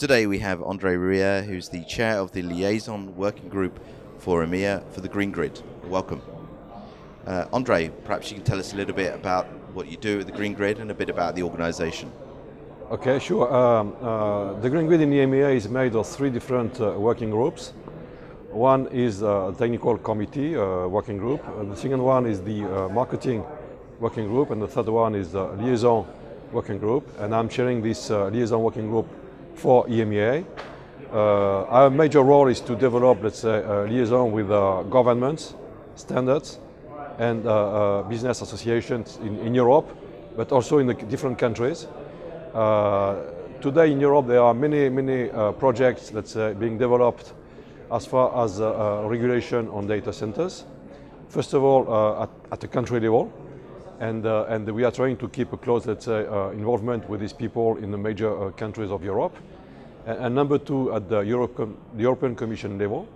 Today we have André Rouyer, who's the chair of the Liaison working group for EMEA for the Green Grid. Welcome. André, perhaps you can tell us a little bit about what you do at the Green Grid and a bit about the organization. Okay, sure. The Green Grid in the EMEA is made of three different working groups. One is a technical committee working group. The second one is the marketing working group, and the third one is the liaison working group. And I'm chairing this liaison working group for EMEA. Our major role is to develop, let's say, liaison with governments, standards, and business associations in Europe, but also in the different countries. Today in Europe there are many projects that's being developed as far as regulation on data centers. First of all, at the country level, and we are trying to keep a close, let's say, involvement with these people in the major countries of Europe. And number two, at the European Commission level.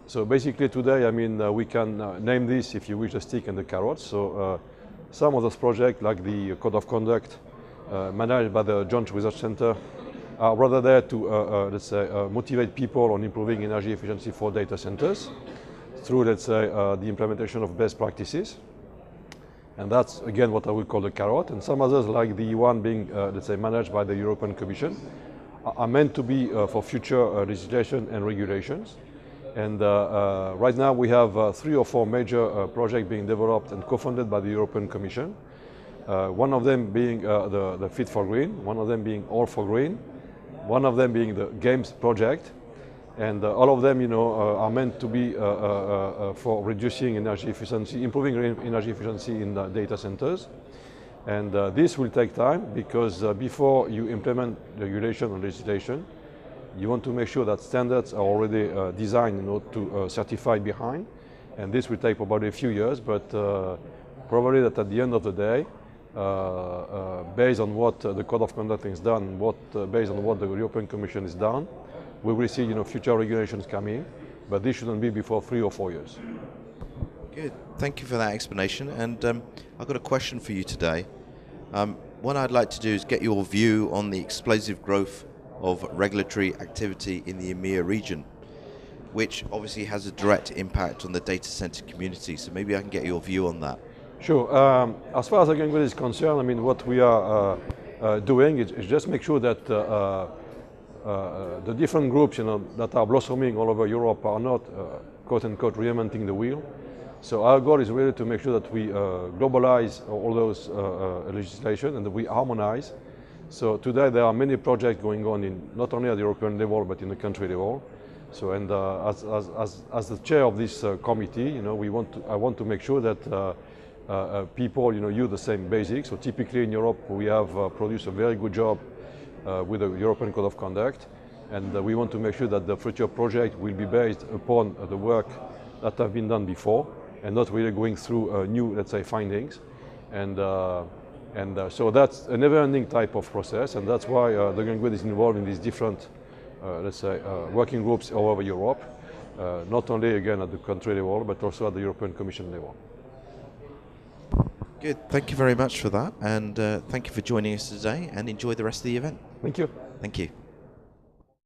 So basically today, I mean, we can name this, if you wish, the stick and the carrot. So some of those projects, like the Code of Conduct, managed by the Joint Research Center, are rather there to, let's say, motivate people on improving energy efficiency for data centers through, let's say, the implementation of best practices. And that's, again, what I would call the carrot. And some others, like the one being, let's say, managed by the European Commission, are meant to be for future legislation and regulations. And right now we have 3 or 4 major projects being developed and co-funded by the European Commission. One of them being the Fit for Green, one of them being All for Green, one of them being the Games project, and all of them, you know, are meant to be for reducing energy efficiency, improving energy efficiency in the data centers. And this will take time because before you implement regulation or legislation, you want to make sure that standards are already designed, you know, to certify behind. And this will take probably a few years, but probably that at the end of the day, based on what the Code of Conduct is done, based on what the European Commission has done, we will see, you know, future regulations coming, but this shouldn't be before 3 or 4 years. Good, thank you for that explanation. And I've got a question for you today. What I'd like to do is get your view on the explosive growth of regulatory activity in the EMEA region, which obviously has a direct impact on the data center community. So maybe I can get your view on that. Sure. As far as the Green Grid is concerned, I mean, what we are doing is just make sure that the different groups, you know, that are blossoming all over Europe are not, quote-unquote, reinventing the wheel. So our goal is really to make sure that we globalize all those legislation and that we harmonize. So today there are many projects going on in not only at the European level but in the country level. So, and as the chair of this committee, you know, I want to make sure that people, you know, use the same basics. So typically in Europe we have produced a very good job with the European Code of Conduct, and we want to make sure that the future project will be based upon the work that have been done before, and not really going through new, let's say, findings. And so that's a never-ending type of process, and that's why the Green Grid is involved in these different, let's say, working groups all over Europe, not only, again, at the country level, but also at the European Commission level. Good, thank you very much for that, and thank you for joining us today, and enjoy the rest of the event. Thank you. Thank you.